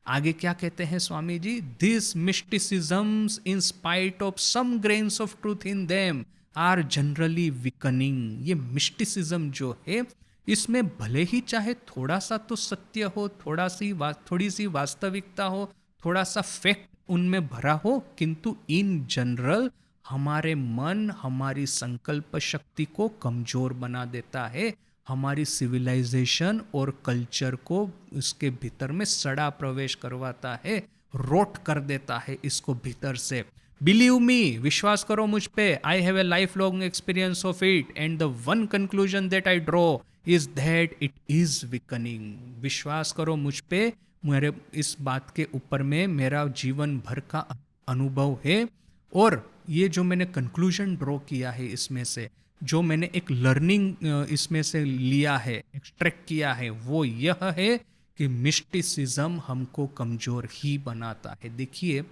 आगे क्या कहते हैं Swami ji, this mysticisms in spite of some grains of truth in them are generally weakening. ये मिस्टिसिज्म जो है, इसमें भले ही चाहे थोड़ा सा तो सत्य हो, थोड़ी सी वास्तविकता हो, थोड़ा सा फैक्ट उनमें भरा हो, किंतु इन जनरल हमारे मन, हमारी संकल्प शक्ति को कमजोर बना देता है, हमारी सिविलाइजेशन और कल्चर को उसके भीतर में सड़ा प्रवेश करवाता है, रोट कर देता है इसको भीतर से। बिलीव मी, विश्वास करो मुझ पे, आई have a life long experience of it and the one conclusion that I draw is that it is weakening. विश्वास करो मुझ पे, मेरे इस बात के ऊपर में मेरा जीवन भर का अनुभव है, और ये जो मैंने कंक्लूजन ड्रॉ किया है, इसमें से जो मैंने एक लर्निंग इसमें से लिया है, एक्सट्रैक्ट किया है, वो यह है कि मिस्टिसिज्म हमको कमजोर ही बनाता है। देखिए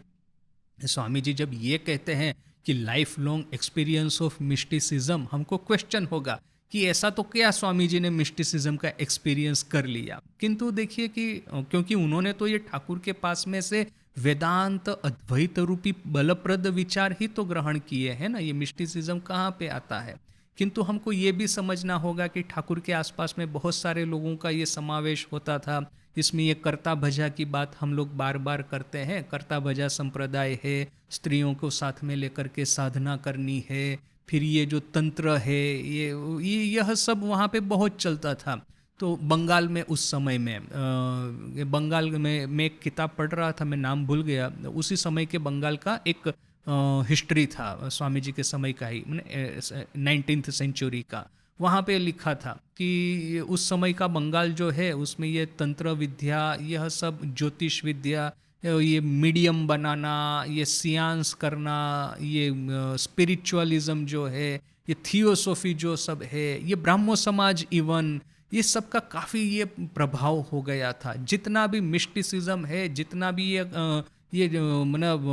स्वामी जी जब ये कहते हैं कि life long experience of mysticism, हमको क्वेश्चन होगा कि ऐसा तो क्या स्वामी जी ने मिस्टिसिज्म का एक्सपीरियंस कर लिया। किंतु देखिए कि क्योंकि उन्होंने तो ये ठाकुर के पास में से वेदांत अद्वैत रूपी बलप्रद विचार ही तो ग्रहण किए हैं ना, ये मिस्टिसिज्म कहाँ पे आता है। किंतु हमको ये भी समझना होगा कि ठाकुर के आसपास में बहुत सारे लोगों का ये समावेश होता था। इसमें ये कर्ता भजा की बात हम लोग बार बार करते हैं, कर्ता भजा संप्रदाय है, स्त्रियों को साथ में लेकर के साधना करनी है, फिर ये जो तंत्र है, यह सब वहाँ पे बहुत चलता था। तो बंगाल में उस समय में बंगाल में मैं एक किताब पढ़ रहा था, मैं नाम भूल गया, उसी समय के बंगाल का एक हिस्ट्री था, स्वामी जी के समय का ही, 19th सेंचुरी का। वहाँ पे लिखा था कि उस समय का बंगाल जो है उसमें ये तंत्र विद्या, यह सब ज्योतिष विद्या, ये मीडियम बनाना, ये सियांस करना, ये स्पिरिचुअलिज्म जो है, ये थियोसॉफी जो सब है, ये ब्राह्मो समाज इवन, ये सब का काफ़ी ये प्रभाव हो गया था। जितना भी मिस्टिसिज्म है, जितना भी ये मतलब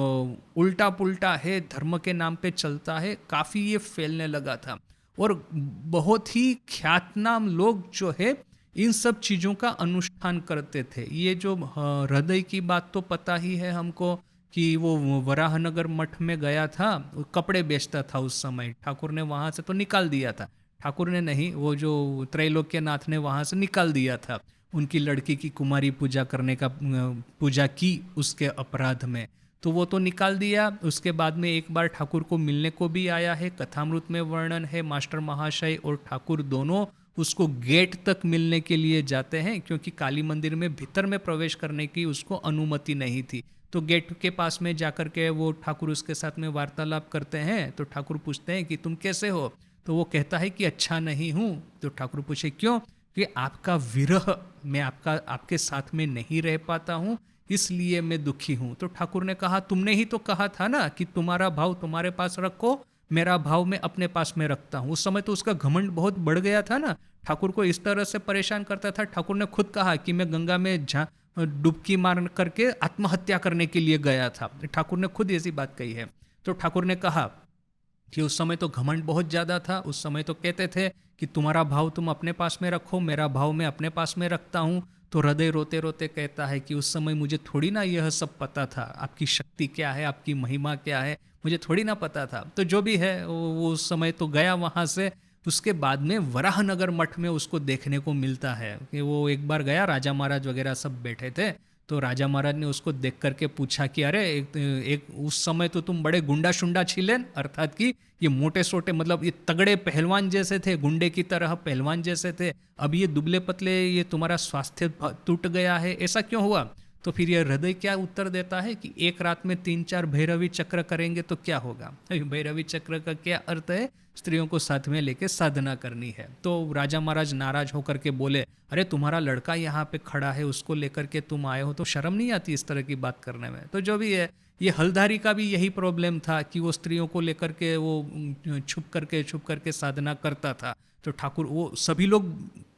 उल्टा पुल्टा है धर्म के नाम पे चलता है, काफ़ी ये फैलने लगा था। और बहुत ही ख्यातनाम लोग जो है इन सब चीज़ों का अनुष्ठान करते थे। ये जो हृदय की बात तो पता ही है हमको कि वो वराहनगर मठ में गया था, कपड़े बेचता था उस समय, ठाकुर ने वहाँ से तो निकाल दिया था, ठाकुर ने नहीं, वो जो त्रैलोक्यनाथ ने वहाँ से निकाल दिया था उनकी लड़की की कुमारी पूजा करने का, पूजा की उसके अपराध में, तो वो तो निकाल दिया। उसके बाद में एक बार ठाकुर को मिलने को भी आया है, कथामृत में वर्णन है, मास्टर महाशय और ठाकुर दोनों उसको गेट तक मिलने के लिए जाते हैं, क्योंकि काली मंदिर में भीतर में प्रवेश करने की उसको अनुमति नहीं थी। तो गेट के पास में जाकर के वो ठाकुर उसके साथ में वार्तालाप करते हैं। तो ठाकुर पूछते हैं कि तुम कैसे हो, तो वो कहता है कि अच्छा नहीं हूँ। तो ठाकुर पूछे क्यों, कि आपका विरह, मैं आपके साथ में नहीं रह पाता हूँ, इसलिए मैं दुखी हूँ। तो ठाकुर ने कहा तुमने ही तो कहा था ना कि तुम्हारा भाव तुम्हारे पास रखो, मेरा भाव मैं अपने पास में रखता हूँ। उस समय तो उसका घमंड बहुत बढ़ गया था ना, ठाकुर को इस तरह से परेशान करता था। ठाकुर ने खुद कहा कि मैं गंगा में डुबकी मार करके आत्महत्या करने के लिए गया था, ठाकुर ने खुद ऐसी बात कही है। तो ठाकुर ने कहा कि उस समय तो घमंड बहुत ज़्यादा था, उस समय तो कहते थे कि तुम्हारा भाव तुम अपने पास में रखो, मेरा भाव मैं अपने पास में रखता हूँ। तो हृदय रोते रोते कहता है कि उस समय मुझे थोड़ी ना यह सब पता था, आपकी शक्ति क्या है, आपकी महिमा क्या है, मुझे थोड़ी ना पता था। तो जो भी है वो उस समय तो गया वहाँ से। उसके बाद में वराहनगर मठ में उसको देखने को मिलता है कि वो एक बार गया, राजा महाराज वगैरह सब बैठे थे। तो राजा महाराज ने उसको देख करके पूछा कि अरे एक उस समय तो तुम बड़े गुंडा शुंडा छिलेन, अर्थात कि ये मोटे सोटे, मतलब ये तगड़े पहलवान जैसे थे, गुंडे की तरह पहलवान जैसे थे, अब ये दुबले पतले, ये तुम्हारा स्वास्थ्य टूट गया है, ऐसा क्यों हुआ। तो फिर ये हृदय क्या उत्तर देता है कि एक रात में 3-4 भैरवी चक्र करेंगे तो क्या होगा। भैरवी चक्र का क्या अर्थ है, स्त्रियों को साथ में लेके साधना करनी है। तो राजा महाराज नाराज होकर के बोले अरे तुम्हारा लड़का यहाँ पे खड़ा है, उसको लेकर के तुम आए हो, तो शर्म नहीं आती इस तरह की बात करने में। तो जो भी है, ये हल्दारी का भी यही प्रॉब्लम था कि वो स्त्रियों को लेकर के वो छुप करके साधना करता था। तो ठाकुर, वो सभी लोग,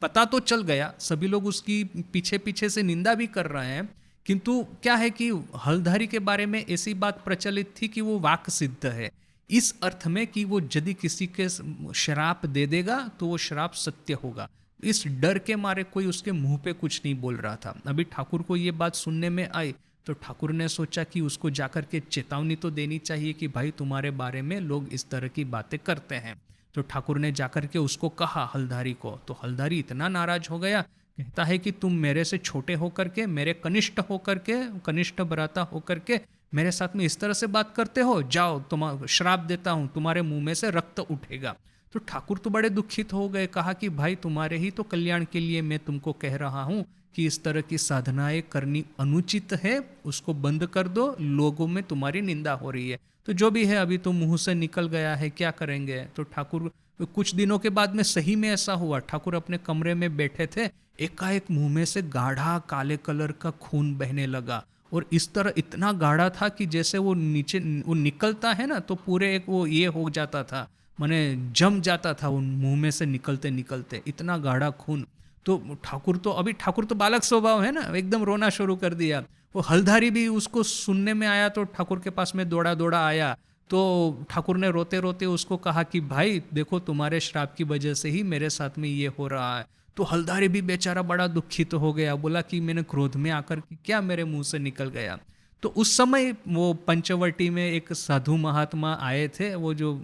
पता तो चल गया, सभी लोग उसकी पीछे पीछे से निंदा भी कर रहे हैं, किंतु क्या है कि हल्दारी के बारे में ऐसी बात प्रचलित थी कि वो वाक सिद्ध है, इस अर्थ में कि वो यदि किसी के श्राप दे देगा तो वो श्राप सत्य होगा। इस डर के मारे कोई उसके मुंह पे कुछ नहीं बोल रहा था। अभी ठाकुर को ये बात सुनने में आई तो ठाकुर ने सोचा कि उसको जाकर के चेतावनी तो देनी चाहिए कि भाई तुम्हारे बारे में लोग इस तरह की बातें करते हैं। तो ठाकुर ने जाकर के उसको कहा हल्दारी को, तो हल्दारी इतना नाराज हो गया, कहता है कि तुम मेरे से छोटे होकर के, मेरे कनिष्ठ होकर के, कनिष्ठ भ्राता होकर के मेरे साथ में इस तरह से बात करते हो, जाओ तुम श्राप देता हूँ, तुम्हारे मुंह में से रक्त उठेगा। तो ठाकुर तो बड़े दुखित हो गए, कहा कि भाई तुम्हारे ही तो कल्याण के लिए मैं तुमको कह रहा हूँ कि इस तरह की साधनाएं करनी अनुचित है, उसको बंद कर दो, लोगों में तुम्हारी निंदा हो रही है। तो जो भी है अभी तो मुंह से निकल गया है, क्या करेंगे। तो ठाकुर कुछ दिनों के बाद में सही में ऐसा हुआ, ठाकुर अपने कमरे में बैठे थे, एकाएक मुंह में से गाढ़ा काले कलर का खून बहने लगा, और इस तरह इतना गाढ़ा था कि जैसे वो नीचे वो निकलता है ना तो पूरे एक वो ये हो जाता था, माने जम जाता था वो मुंह में से निकलते निकलते, इतना गाढ़ा खून। तो ठाकुर तो बालक स्वभाव है ना, एकदम रोना शुरू कर दिया। वो हल्दारी भी उसको सुनने में आया तो ठाकुर के पास में दौड़ा दौड़ा आया। तो ठाकुर ने रोते रोते उसको कहा कि भाई देखो तुम्हारे श्राप की वजह से ही मेरे साथ में ये हो रहा है। तो हल्दारी भी बेचारा बड़ा दुखित हो गया, बोला कि मैंने क्रोध में आकर के क्या मेरे मुंह से निकल गया। तो उस समय वो पंचवटी में एक साधु महात्मा आए थे, वो जो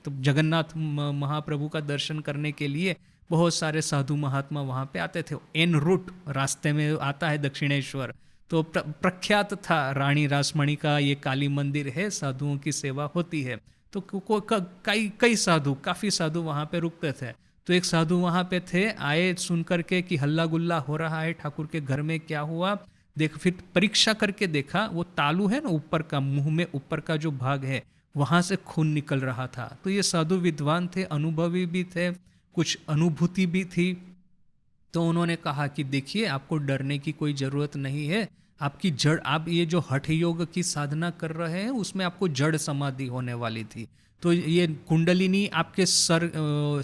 तो जगन्नाथ महाप्रभु का दर्शन करने के लिए बहुत सारे साधु महात्मा वहाँ पे आते थे। एन रूट रास्ते में आता है दक्षिणेश्वर, तो प्रख्यात था रानी रासमणी का ये काली मंदिर है, साधुओं की सेवा होती है। तो कई साधु, काफ़ी साधु वहाँ पे रुकते थे। तो एक साधु वहाँ पे थे, आए सुन करके कि हल्ला गुल्ला हो रहा है ठाकुर के घर में, क्या हुआ देख, फिर परीक्षा करके देखा, वो तालू है ना ऊपर का, मुंह में ऊपर का जो भाग है वहाँ से खून निकल रहा था। तो ये साधु विद्वान थे, अनुभवी भी थे, कुछ अनुभूति भी थी। तो उन्होंने कहा कि देखिए आपको डरने की कोई ज़रूरत नहीं है, आपकी जड़, आप ये जो हठ योग की साधना कर रहे हैं उसमें आपको जड़ समाधि होने वाली थी। तो ये कुंडलिनी आपके सर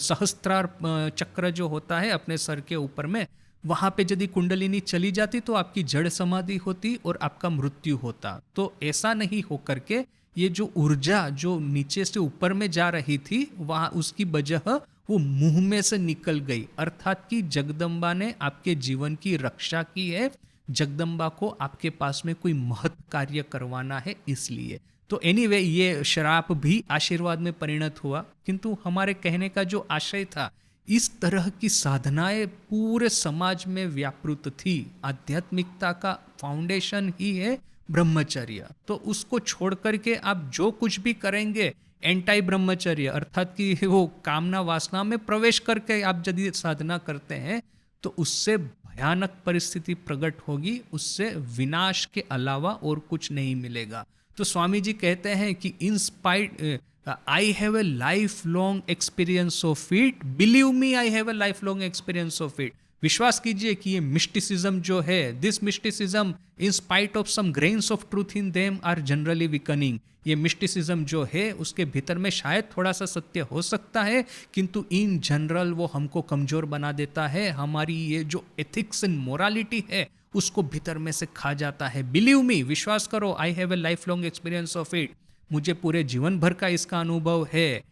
सहस्त्रार चक्र जो होता है अपने सर के ऊपर में, वहाँ पे यदि कुंडलिनी चली जाती तो आपकी जड़ समाधि होती और आपका मृत्यु होता। तो ऐसा नहीं हो करके ये जो ऊर्जा जो नीचे से ऊपर में जा रही थी वहाँ उसकी वजह वो मुंह में से निकल गई, अर्थात कि जगदम्बा ने आपके जीवन की रक्षा की है, जगदम्बा को आपके पास में कोई महत् कार्य करवाना है इसलिए। तो एनीवे ये श्राप भी आशीर्वाद में परिणत हुआ, किंतु हमारे कहने का जो आशय था, इस तरह की साधनाएं पूरे समाज में व्यापृत थी। आध्यात्मिकता का फाउंडेशन ही है ब्रह्मचर्य, तो उसको छोड़ करके आप जो कुछ भी करेंगे एंटाई ब्रह्मचर्य, अर्थात कि वो कामना वासना में प्रवेश करके आप यदि साधना करते हैं तो उससे भयानक परिस्थिति प्रकट होगी, उससे विनाश के अलावा और कुछ नहीं मिलेगा। तो स्वामी जी कहते हैं कि in spite I have a life long experience of it, believe me I have a life long experience of it. विश्वास कीजिए कि ये मिस्टिसिज्म जो है, this mysticism in spite of some grains of truth in them are generally weakening. ये mysticism जो है उसके भीतर में शायद थोड़ा सा सत्य हो सकता है, किंतु इन जनरल वो हमको कमजोर बना देता है, हमारी ये जो एथिक्स एंड मोरालिटी है उसको भीतर में से खा जाता है। बिलीव मी, विश्वास करो, आई have a life long experience of it, मुझे पूरे जीवन भर का इसका अनुभव है।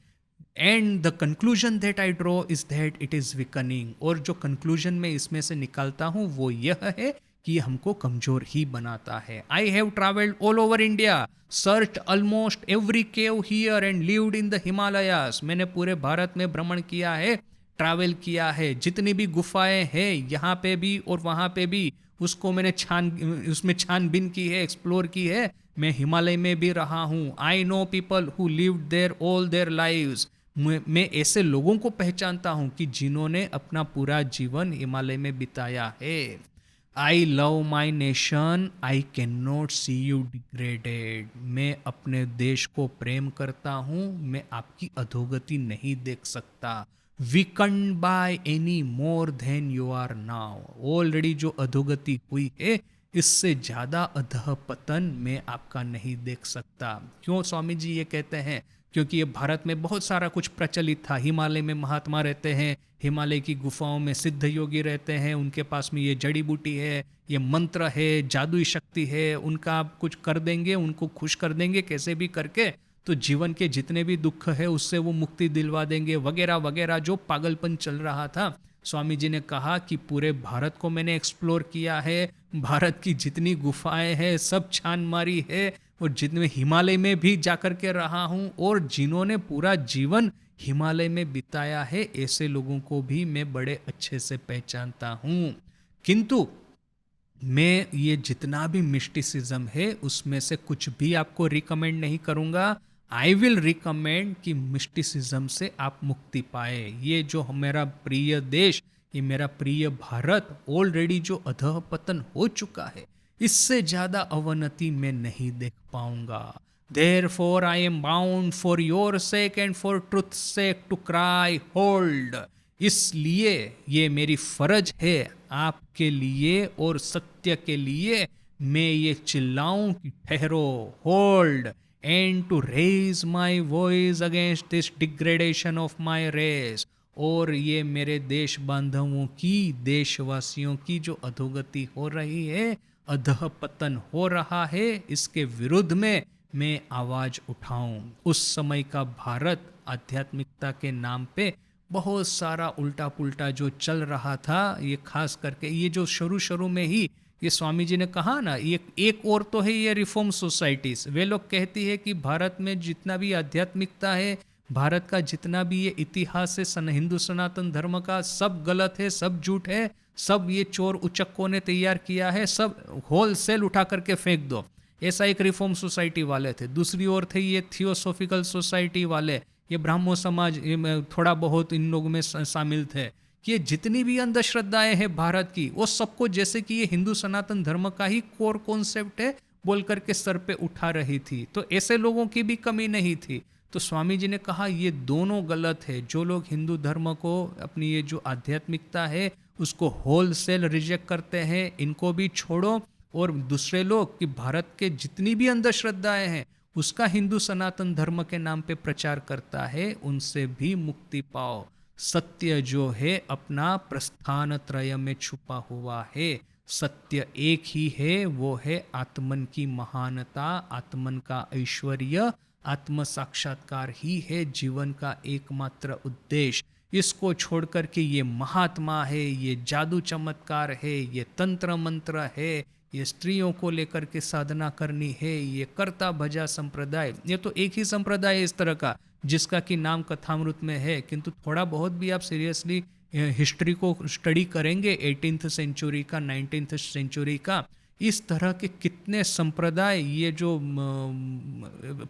And the conclusion that I draw is that it is weakening, और जो कंक्लूजन में इसमें से निकालता हूँ वो यह है कि ये हमको कमजोर ही बनाता है। I have travelled all over India, search almost every cave here and lived in the Himalayas. मैंने पूरे भारत में भ्रमण किया है, ट्रैवल किया है, जितनी भी गुफाएं हैं यहाँ पे भी और वहाँ पे भी उसको मैंने उसमें छानबीन की है, एक्सप्लोर की है। मैं हिमालय में भी रहा हूँ। I know people who lived there all their lives, मैं ऐसे लोगों को पहचानता हूँ कि जिन्होंने अपना पूरा जीवन हिमालय में बिताया है। I love my nation, I can not see you degraded, मैं अपने देश को प्रेम करता हूँ, मैं आपकी अधोगति नहीं देख सकता। Weakened by any more than you are now, already जो अधोगति हुई है इससे ज़्यादा अधः पतन मैं आपका नहीं देख सकता। क्यों स्वामी जी ये कहते हैं? क्योंकि ये भारत में बहुत सारा कुछ प्रचलित था। हिमालय में महात्मा रहते हैं, हिमालय की गुफाओं में सिद्ध योगी रहते हैं, उनके पास में ये जड़ी बूटी है, ये मंत्र है, जादुई शक्ति है, उनका आप कुछ कर देंगे, उनको खुश कर देंगे कैसे भी करके, तो जीवन के जितने भी दुख है उससे वो मुक्ति दिलवा देंगे, वगैरह वगैरह जो पागलपन चल रहा था। स्वामी जी ने कहा कि पूरे भारत को मैंने एक्सप्लोर किया है, भारत की जितनी गुफाएं हैं सब छान मारी है, और जितने हिमालय में भी जाकर के रहा हूँ, और जिन्होंने पूरा जीवन हिमालय में बिताया है ऐसे लोगों को भी मैं बड़े अच्छे से पहचानता हूँ। किंतु मैं ये जितना भी मिस्टिसिज्म है उसमें से कुछ भी आपको रिकमेंड नहीं करूँगा। आई विल रिकमेंड कि मिस्टिसिज्म से आप मुक्ति पाए। ये जो मेरा प्रिय देश, ये मेरा प्रिय भारत ऑलरेडी जो अधःपतन हो चुका है, इससे ज़्यादा अवनति मैं नहीं देख पाऊंगा। Therefore I am bound for your sake and for truth's sake to cry hold। इसलिए ये मेरी फर्ज है आपके लिए और सत्य के लिए मैं ये चिल्लाऊं कि ठहरो, hold, and to raise my voice against this degradation of my race. और ये मेरे देश बांधवों की, देशवासियों की जो अधोगति हो रही है, अधःपतन हो रहा है, इसके विरुद्ध में मैं आवाज उठाऊं। उस समय का भारत आध्यात्मिकता के नाम पे बहुत सारा उल्टा पुल्टा जो चल रहा था, ये खास करके ये जो शुरू शुरू में ही ये स्वामी जी ने कहा ना, ये एक और तो है ये रिफॉर्म सोसाइटीज। वे लोग कहती है कि भारत में जितना भी आध्यात्मिकता है, भारत का जितना भी ये इतिहास है हिंदू सनातन धर्म का, सब गलत है, सब झूठ है, सब ये चोर उचक्कों ने तैयार किया है, सब होलसेल उठा करके फेंक दो। ऐसा एक रिफॉर्म सोसाइटी वाले थे। दूसरी ओर थे ये थियोसॉफिकल सोसाइटी वाले, ये ब्राह्मो समाज, ये थोड़ा बहुत इन लोगों में शामिल थे कि ये जितनी भी अंधश्रद्धाएं हैं भारत की, वो सबको जैसे कि ये हिंदू सनातन धर्म का ही कोर कॉन्सेप्ट है बोल करके सर पे उठा रही थी। तो ऐसे लोगों की भी कमी नहीं थी। तो स्वामी जी ने कहा ये दोनों गलत है। जो लोग हिंदू धर्म को, अपनी ये जो आध्यात्मिकता है उसको होलसेल रिजेक्ट करते हैं, इनको भी छोड़ो। और दूसरे लोग कि भारत के जितनी भी अंधश्रद्धाएं हैं उसका हिंदू सनातन धर्म के नाम पे प्रचार करता है, उनसे भी मुक्ति पाओ। सत्य जो है अपना प्रस्थान त्रय में छुपा हुआ है। सत्य एक ही है, वो है आत्मन की महानता, आत्मन का ऐश्वर्य, आत्म साक्षात्कार ही है जीवन का एकमात्र उद्देश्य। इसको छोड़कर के ये महात्मा है, ये जादू चमत्कार है, ये तंत्र मंत्र है, ये स्त्रियों को लेकर के साधना करनी है, ये कर्ता भजा संप्रदाय, ये तो एक ही संप्रदाय है इस तरह का जिसका कि नाम कथामृत में है। किंतु थोड़ा बहुत भी आप सीरियसली हिस्ट्री को स्टडी करेंगे 18th सेंचुरी का, 19th सेंचुरी का, इस तरह के कितने संप्रदाय ये जो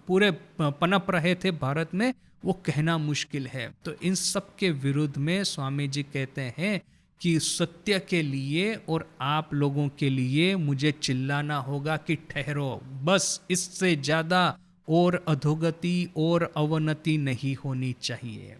पूरे पनप रहे थे भारत में, वो कहना मुश्किल है। तो इन सब के विरुद्ध में स्वामी जी कहते हैं कि सत्य के लिए और आप लोगों के लिए मुझे चिल्लाना होगा कि ठहरो, बस इससे ज़्यादा और अधोगति और अवनति नहीं होनी चाहिए।